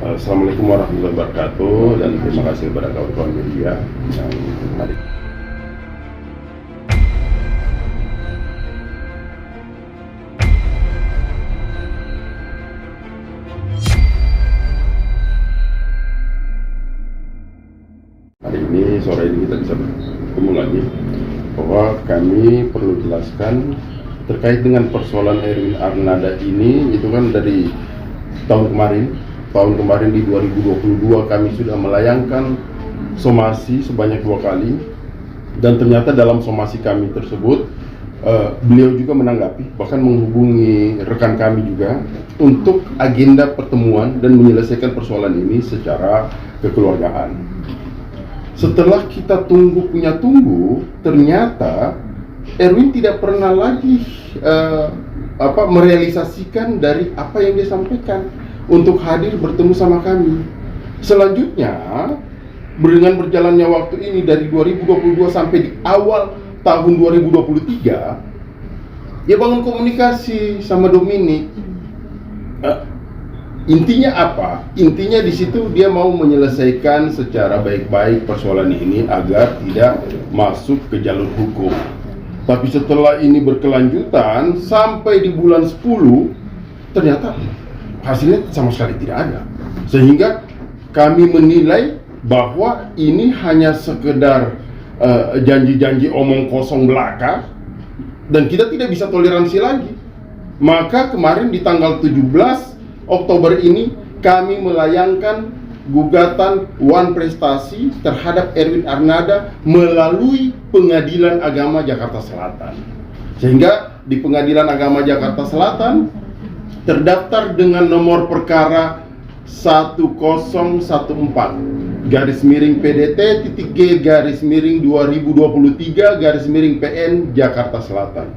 Assalamualaikum warahmatullahi wabarakatuh, dan terima kasih kepada kawan-kawan media yang hadir. Hari ini, sore ini kita bisa bertemu lagi bahwa kami perlu jelaskan terkait dengan persoalan Erwin Arnada ini. Itu kan dari tahun kemarin di 2022 kami sudah melayangkan somasi sebanyak 2 kali, dan ternyata dalam somasi kami tersebut beliau juga menanggapi, bahkan menghubungi rekan kami juga untuk agenda pertemuan dan menyelesaikan persoalan ini secara kekeluargaan. Setelah kita tunggu, ternyata Erwin tidak pernah lagi merealisasikan dari apa yang dia sampaikan untuk hadir bertemu sama kami. Selanjutnya, dengan berjalannya waktu ini dari 2022 sampai di awal tahun 2023, dia bangun komunikasi sama Dominic. Intinya apa? Intinya di situ dia mau menyelesaikan secara baik-baik persoalan ini agar tidak masuk ke jalur hukum. Tapi setelah ini berkelanjutan sampai di bulan 10, ternyata hasilnya sama sekali tidak ada. Sehingga kami menilai bahwa ini hanya sekedar janji-janji omong kosong belaka, dan kita tidak bisa toleransi lagi. Maka kemarin di tanggal 17 Oktober ini kami melayangkan gugatan One Prestasi terhadap Erwin Arnada melalui Pengadilan Agama Jakarta Selatan. Sehingga di Pengadilan Agama Jakarta Selatan terdaftar dengan nomor perkara 1014-PDT-G-2023-PN Jakarta Selatan.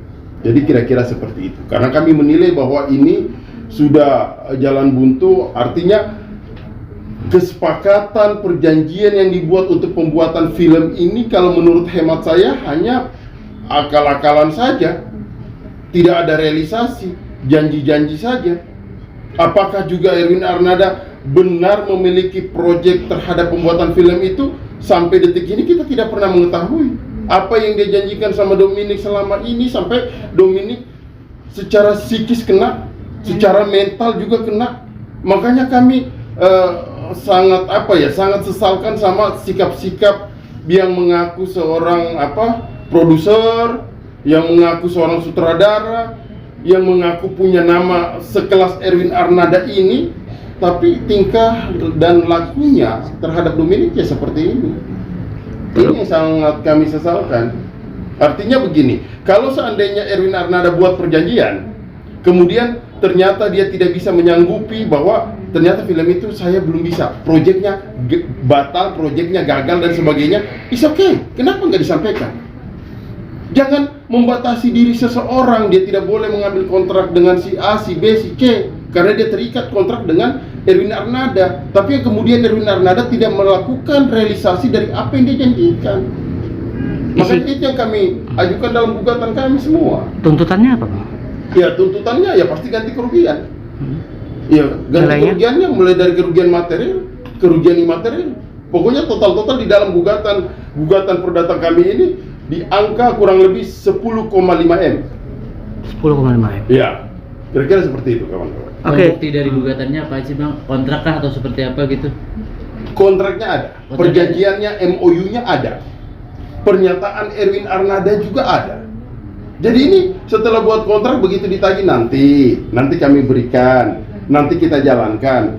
Jadi kira-kira seperti itu. Karena kami menilai bahwa ini sudah jalan buntu, artinya kesepakatan perjanjian yang dibuat untuk pembuatan film ini kalau menurut hemat saya hanya akal-akalan saja. Tidak ada realisasi, janji-janji saja. Apakah juga Erwin Arnada benar memiliki proyek terhadap pembuatan film itu? Sampai detik ini kita tidak pernah mengetahui apa yang dia janjikan sama Dominic selama ini, sampai Dominic secara psikis kena, secara mental juga kena. Makanya kami sangat sesalkan sama sikap-sikap yang mengaku seorang produser, yang mengaku seorang sutradara, yang mengaku punya nama sekelas Erwin Arnada ini, tapi tingkah dan lakunya terhadap Dominic ya seperti ini. Ini yang sangat kami sesalkan. Artinya begini, kalau seandainya Erwin Arnada buat perjanjian, kemudian ternyata dia tidak bisa menyanggupi bahwa ternyata film itu saya belum bisa, proyeknya batal, proyeknya gagal dan sebagainya, it's okay. Kenapa nggak disampaikan? Jangan membatasi diri seseorang. Dia tidak boleh mengambil kontrak dengan si A, si B, si C, karena dia terikat kontrak dengan Erwin Arnada. Tapi yang kemudian Erwin Arnada tidak melakukan realisasi dari apa yang dia janjikan. Makanya itu yang kami ajukan dalam gugatan kami semua. Tuntutannya apa, Pak? Ya, tuntutannya ya pasti ganti kerugian. Ya, ganti kerugiannya mulai dari kerugian material, kerugian imaterial. Pokoknya total di dalam gugatan perdata kami ini di angka kurang lebih 10,5 M. 10,5 M. Ya, kira-kira seperti itu, kawan-kawan. Oke. Bukti dari gugatannya apa sih, Bang? Kontrak kah atau seperti apa gitu? Kontraknya ada, perjanjiannya, MOU-nya ada, pernyataan Erwin Arnada juga ada. Jadi ini setelah buat kontrak, begitu ditagih nanti kami berikan, nanti kita jalankan.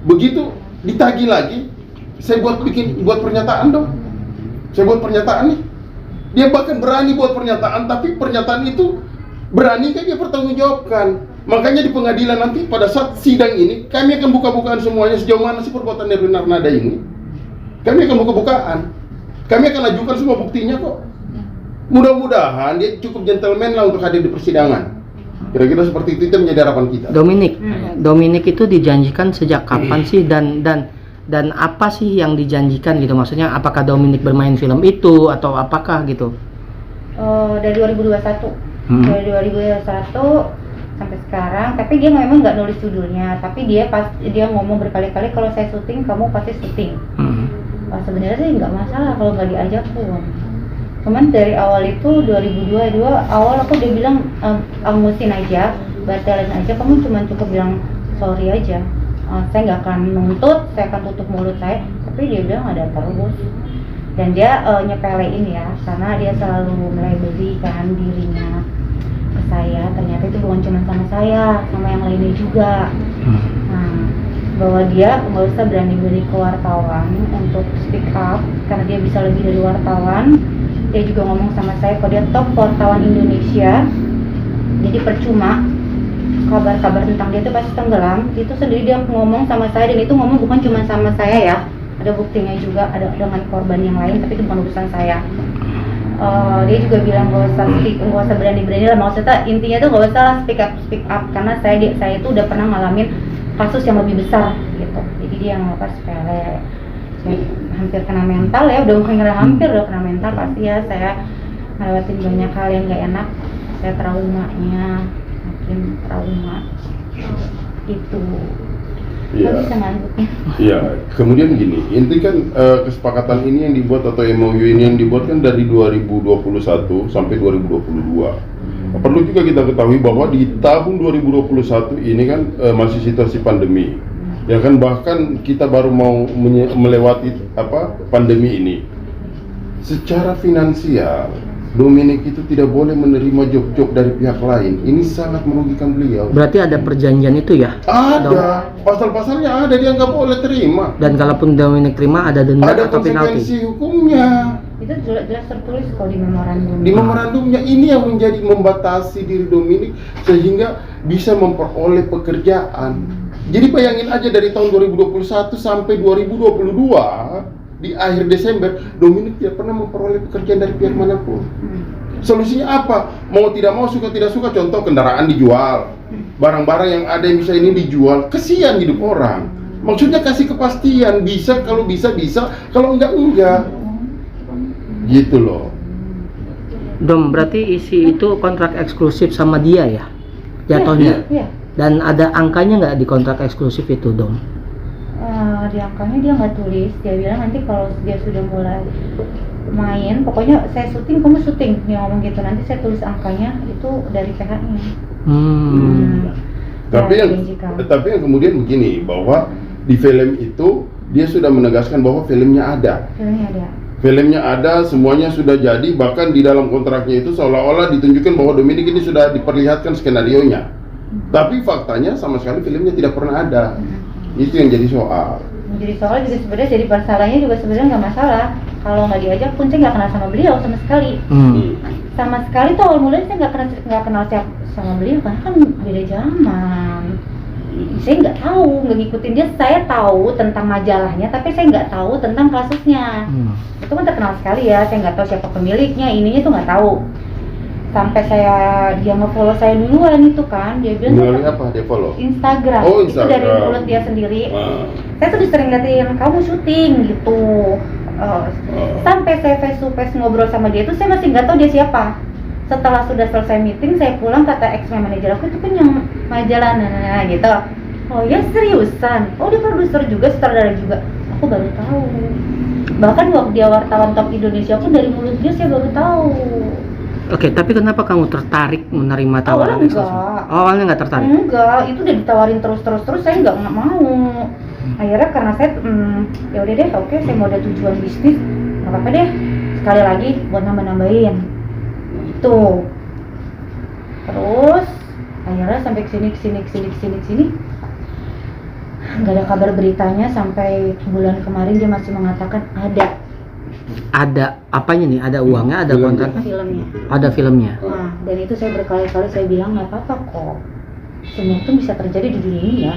Begitu ditagih lagi, saya buat pernyataan dong. Saya buat pernyataan nih. Dia bahkan berani buat pernyataan, tapi pernyataan itu berani kan dia pertanggungjawabkan. Makanya di pengadilan nanti pada saat sidang ini kami akan buka-bukaan semuanya, sejauh mana sih perbuatan Erwin Arnada ini. Kami akan buka-bukaan. Kami akan ajukan semua buktinya kok. Mudah-mudahan dia cukup gentleman lah untuk hadir di persidangan. Kira-kira seperti itu menjadi harapan kita. Dominic itu dijanjikan sejak kapan sih, dan apa sih yang dijanjikan gitu? Maksudnya apakah Dominic bermain film itu atau apakah gitu? Dari 2021. Dari 2021 sampai sekarang. Tapi dia memang nggak nulis judulnya, tapi dia ngomong berkali-kali kalau saya syuting kamu pasti syuting. Wah, sebenarnya sih nggak masalah kalau nggak diajak pun. Cuman dari awal itu 2022 awal aku dia bilang angusin aja, batalin aja, kamu cuma cukup bilang sorry aja. Saya nggak akan nuntut, saya akan tutup mulut saya. Tapi dia bilang ada terus. Dan dia nyepelein ya, karena dia selalu melabeli dirinya ke saya. Ternyata itu bukan cuma sama saya, sama yang lainnya juga. Nah, bahwa dia nggak usah berani-berani ke wartawan untuk speak up, karena dia bisa lebih dari wartawan. Dia juga ngomong sama saya kalau dia top wartawan Indonesia, jadi percuma kabar-kabar tentang dia itu pasti tenggelam. Itu sendiri dia ngomong sama saya, dan itu ngomong bukan cuma sama saya ya, ada buktinya juga, ada dengan korban yang lain, tapi itu bukan urusan saya. Dia juga bilang gak usah berani-berani lah, maksudnya intinya tuh gak usah speak up, karena saya itu udah pernah ngalamin kasus yang lebih besar gitu. Jadi dia ngapa sepele, hampir kena mental ya, udah kena mental pasti ya. Saya ngelewatin banyak hal yang gak enak, saya traumanya makin trauma itu. Iya. Bisa lanjutin. Iya, kemudian gini, inti kan kesepakatan ini yang dibuat atau MOU ini yang dibuat kan dari 2021 sampai 2022. Perlu juga kita ketahui bahwa di tahun 2021 ini kan masih situasi pandemi. Ya kan, bahkan kita baru mau melewati pandemi ini. Secara finansial, Dominic itu tidak boleh menerima job-job dari pihak lain. Ini sangat merugikan beliau. Berarti ada perjanjian itu ya? Ada, pasal-pasalnya ada, dia nggak boleh terima. Dan kalaupun Dominic terima ada denda Ada atau penalti. konsekuensi hukumnya. Itu jelas tertulis kalau di memorandum. Di memorandumnya ini yang menjadi membatasi diri Dominic sehingga bisa memperoleh pekerjaan. Jadi bayangin aja dari tahun 2021 sampai 2022 di akhir Desember, Dominic tidak pernah memperoleh pekerjaan dari pihak manapun. Solusinya apa? Mau tidak mau, suka tidak suka, contoh kendaraan dijual, barang-barang yang ada yang bisa ini dijual, kesian hidup orang. Maksudnya kasih kepastian, bisa, kalau bisa, kalau enggak. Gitu loh. Dom, berarti isi itu kontrak eksklusif sama dia ya? Jatuhnya? Iya. Dan ada angkanya nggak di kontrak eksklusif itu, Dom? Di angkanya dia nggak tulis, dia bilang nanti kalau dia sudah mulai main, pokoknya saya syuting, kamu syuting, dia ngomong gitu. Nanti saya tulis angkanya itu dari PH-nya. Tapi yang kemudian begini, bahwa di film itu dia sudah menegaskan bahwa filmnya ada. Filmnya ada, semuanya sudah jadi, bahkan di dalam kontraknya itu seolah-olah ditunjukkan bahwa Dominic ini sudah diperlihatkan skenarionya. Tapi faktanya sama sekali filmnya tidak pernah ada. Itu yang jadi soal. Jadi soal juga sebenarnya, jadi masalahnya juga sebenarnya nggak masalah. Kalau nggak diajak pun saya nggak kenal sama beliau sama sekali. Sama sekali tuh awal mulanya saya nggak kenal siapa sama beliau, karena kan beda zaman. Saya nggak tahu, nggak ngikutin dia. Saya tahu tentang majalahnya, tapi saya nggak tahu tentang kasusnya. Itu kan terkenal sekali ya. Saya nggak tahu siapa pemiliknya, ininya tuh nggak tahu. Sampai dia nge-follow saya duluan itu kan, dia bilang melalui apa dia follow? Instagram. Oh, Itu Instagram. dari mulut dia sendiri. Saya tuh sering liatin kamu syuting gitu. Sampai saya face to face ngobrol sama dia itu saya masih nggak tahu dia siapa. Setelah sudah selesai meeting, saya pulang, kata ex-manajer aku, itu kan yang majalah gitu. Oh ya, seriusan? Oh, dia produser juga, sutradara juga. Aku baru tahu. Bahkan waktu dia wartawan top Indonesia pun dari mulut dia saya baru tahu. Oke, tapi kenapa kamu tertarik menerima tawaran eksklusif? Awalnya nggak tertarik? Enggak, itu udah ditawarin terus, saya nggak mau. Akhirnya karena saya, ya udah deh, oke, saya mau ada tujuan bisnis, nggak apa-apa deh. Sekali lagi buat nambah-nambahin. Itu. Terus akhirnya sampai kesini, nggak ada kabar beritanya. Sampai bulan kemarin dia masih mengatakan ada apanya nih? Ada uangnya, ada kontrak, filmnya. ada filmnya. Nah, dan itu saya berkali-kali saya bilang nggak apa-apa kok. Semua itu bisa terjadi di dunia ini ya.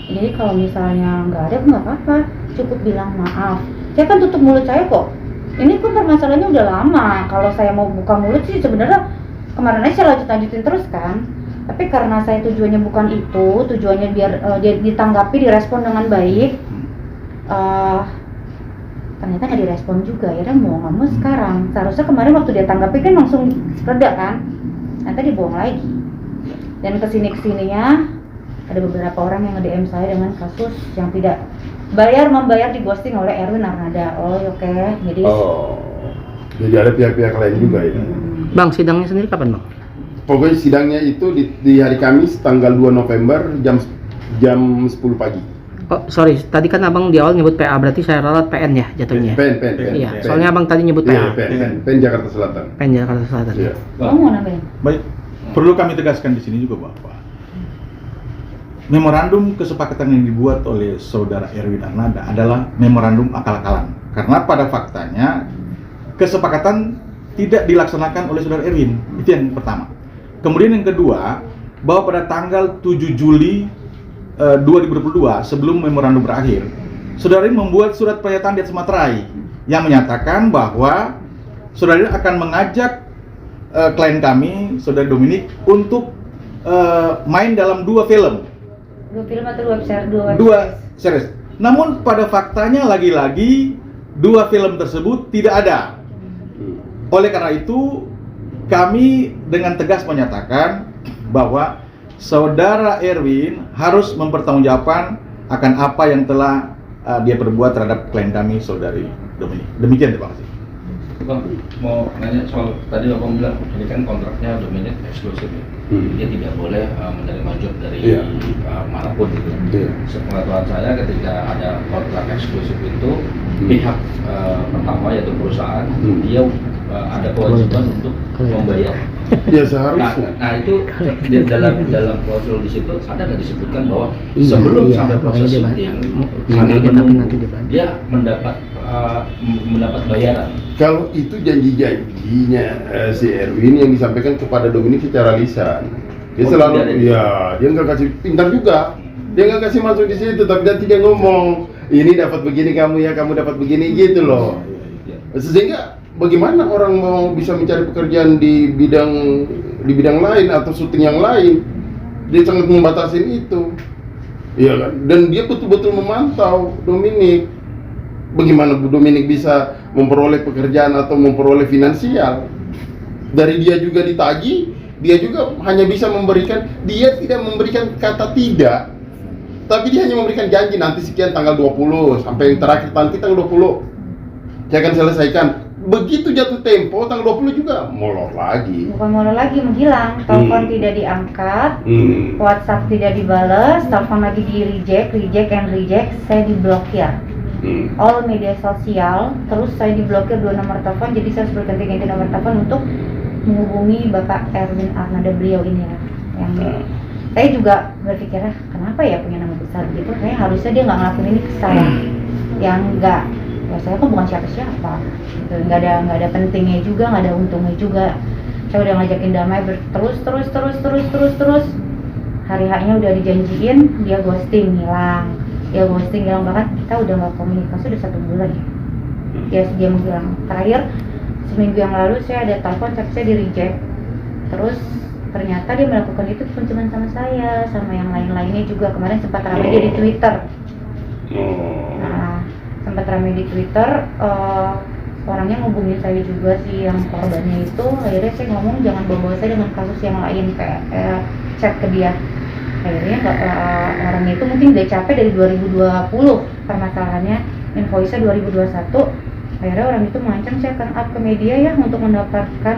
Jadi kalau misalnya nggak ada, nggak apa-apa. Cukup bilang maaf. Saya kan tutup mulut saya kok. Ini pun permasalahannya udah lama. Kalau saya mau buka mulut sih sebenarnya kemarin aja saya lanjutin terus kan. Tapi karena saya tujuannya bukan itu, tujuannya biar dia ditanggapi, direspon dengan baik. Ternyata nggak direspon juga. Ya udah, mau nggak mau sekarang. Seharusnya kemarin waktu dia tanggapi kan langsung reda kan. Nanti dia bohong lagi. Dan kesininya ada beberapa orang yang nge-DM saya dengan kasus yang tidak membayar di ghosting oleh Erwin Arnada. Oh oke, jadi jadi ada pihak-pihak lain juga ya. Bang, sidangnya sendiri kapan, Bang? Pokoknya sidangnya itu di hari Kamis tanggal 2 November jam 10 pagi. Oh, sorry, tadi kan abang di awal nyebut PA, berarti saya ralat PN ya jatuhnya? PN. Iya, soalnya abang tadi nyebut Iya, PA. PN Jakarta Selatan. PN Jakarta Selatan. Iya. kamu mau nambahin? Baik, perlu kami tegaskan di sini juga bahwa memorandum kesepakatan yang dibuat oleh saudara Erwin Arnada adalah memorandum akal-akalan. Karena pada faktanya kesepakatan tidak dilaksanakan oleh saudara Erwin. Itu yang pertama. Kemudian yang kedua, bahwa pada tanggal 7 Juli 2022 sebelum memorandum berakhir, saudara Erwin membuat surat pernyataan di atas materai yang menyatakan bahwa saudara Erwin akan mengajak klien kami, saudara Dominik, untuk main dalam 2 film. 2 film atau 2 Dua series. Namun pada faktanya lagi-lagi 2 film tersebut tidak ada. Oleh karena itu kami dengan tegas menyatakan bahwa saudara Erwin harus mempertanggungjawabkan akan apa yang telah dia perbuat terhadap klien kami, saudari Dominik. Demikian, terima kasih. Bang, mau nanya soal tadi Abang bilang ini kan kontraknya Dominik eksklusif ya. Dia tidak boleh menerima job dari Iya. manapun gitu. Iya. Sepengetahuan saya ketika ada kontrak eksklusif itu pihak pertama yaitu perusahaan dia ada kewajiban untuk membayar. Ya seharusnya. Nah itu di dalam klausul di situ ada nggak disebutkan bahwa sebelum sampai proses syuting dia mendapat bayaran. Kalau itu janji-janjinya si Erwin yang disampaikan kepada Dominik secara lisan, dia selalu dia nggak kasih, pintar juga, dia nggak kasih masuk di situ, tapi nanti dia ngomong ini dapat begini kamu ya, kamu dapat begini gitu loh. Sehingga bagaimana orang mau bisa mencari pekerjaan di bidang lain atau syuting yang lain, dia sangat membatasi itu, iya kan? Dan dia betul-betul memantau Dominik. Bagaimana Bu Dominik bisa memperoleh pekerjaan atau memperoleh finansial? Dari dia juga ditagih, dia juga hanya bisa memberikan, dia tidak memberikan kata tidak, tapi dia hanya memberikan janji nanti sekian tanggal 20 sampai terakhir nanti tanggal 20 saya akan selesaikan. Begitu jatuh tempo tanggal 20 juga molor lagi. Bukan molor lagi, menghilang. Telepon tidak diangkat, WhatsApp tidak dibales, telepon lagi di reject, saya diblokir. All media sosial, terus saya diblokir 2 nomor telepon, jadi saya harus berganti-ganti nomor telepon untuk menghubungi Bapak Erwin Arnada, beliau ini ya. Yang saya juga berpikir, kenapa ya punya nama besar gitu? Kayak harusnya dia nggak ngelakuin ini ke saya. Yang nggak, ya saya kan bukan siapa-siapa. Gitu. Nggak ada pentingnya juga, nggak ada untungnya juga. Saya udah ngajakin damai terus. Hari-harinya udah dijanjiin, dia ghosting, hilang. Bahkan kita udah nggak komunikasi udah 1 bulan ya. Dia menghilang. Terakhir seminggu yang lalu saya ada telepon tapi saya di reject. Terus ternyata dia melakukan itu bukan cuma sama saya, sama yang lainnya juga. Kemarin sempat ramai dia di Twitter. Nah, sempat ramai di Twitter. Orangnya ngubungin saya juga sih, yang korbannya itu. Akhirnya saya ngomong jangan bawa saya dengan kasus yang lain, kayak chat ke dia. Akhirnya orangnya itu mungkin udah capek dari 2020 permasalahannya, invoice-nya 2021. Akhirnya orang itu mengancam saya akan up ke media ya untuk mendapatkan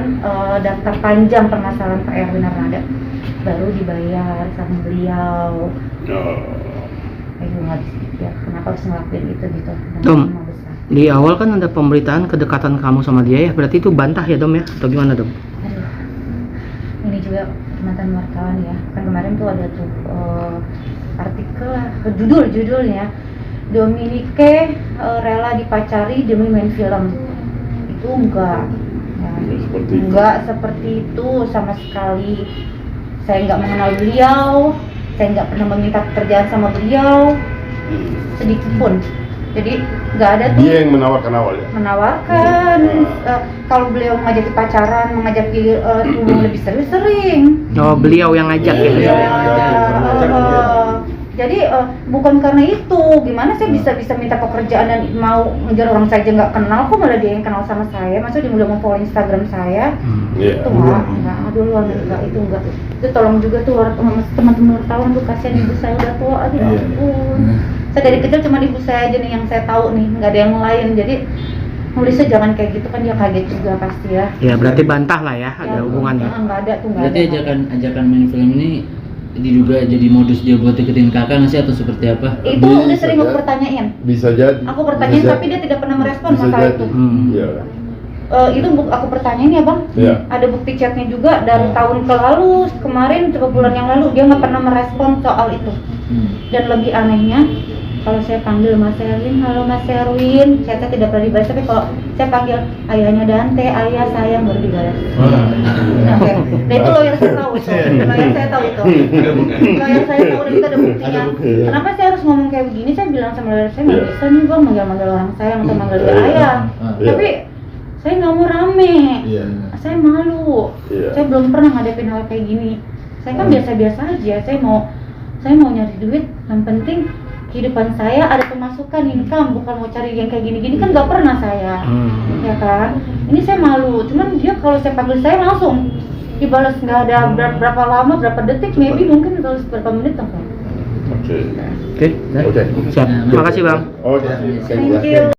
daftar panjang permasalahan Pak Erwin Arnada, baru dibayar sama beliau. Ya, kenapa harus ngelakuin itu gitu? Dom, di awal kan ada pemberitaan kedekatan kamu sama dia ya, berarti itu bantah ya Dom ya, atau gimana Dom? Aduh, ini juga mantan wartawan ya, kan kemarin tuh ada tuh artikel lah, judulnya Dominike rela dipacari demi main film. Itu enggak ya, enggak seperti itu sama sekali. Saya enggak mengenal beliau, saya enggak pernah meminta pekerjaan sama beliau sedikit pun. Jadi nggak ada tuh. Dia yang menawarkan awal ya? Menawarkan. Kalau beliau mengajak pacaran, mengajak hubungan lebih serius sering. Oh, beliau yang ngajak ya? Iya. Jadi bukan karena itu, gimana saya bisa minta pekerjaan dan mau ngejar orang saya aja nggak kenal, kok malah dia yang kenal sama saya, maksudnya dia udah mau follow Instagram saya, Iya. itu nggak, duluan enggak, itu enggak, itu tolong juga tuh teman-teman wartawan tuh, kasihan ibu saya udah tua, aduh ampun, saya dari kecil cuma ibu saya aja nih yang saya tahu nih, nggak ada yang lain, jadi nulisnya jangan kayak gitu kan dia kaget juga pasti ya. Ya berarti bantah lah ya, ada hubungannya. Nggak ada tuh, nggak Berarti ada. ajakan main film ini diduga jadi modus dia buat deketin kakak nggak sih atau seperti apa? Itu udah sering aku pertanyain. Bisa jadi. Aku pertanyain tapi dia tidak pernah merespon bisa masalah jadi. itu. Iya. Itu aku pertanyain ya bang. Iya. Ada bukti chatnya juga dari tahun ke lalu, kemarin coba bulan yang lalu dia nggak pernah merespon soal itu. Dan lebih anehnya, kalau saya panggil Mas Erwin, halo Mas Erwin, chatnya tidak pernah dibalas. Tapi kalau saya panggil ayahnya Dante, ayah sayang, baru dibalas. Nah itu lawyer saya tahu itu, lawyer saya tahu itu. Lawyer saya tahu dan itu ada buktinya. Kenapa saya harus ngomong kayak begini? Saya bilang sama lawyer saya nggak bisa nih bang manggil orang sayang atau manggil dia ayah. Tapi saya nggak mau rame, saya malu. Saya belum pernah ngadepin hal kayak gini. Saya kan biasa-biasa aja. Saya mau nyari duit. Yang penting kehidupan saya ada pemasukan, income, bukan mau cari yang kayak gini-gini kan nggak pernah saya, ya kan? Ini saya malu. Cuman dia kalau saya panggil saya langsung dibalas, nggak ada berapa lama, berapa detik, maybe mungkin balas berapa menit langsung. Oke. Oke, siap. Makasih bang. Oke. Thank you.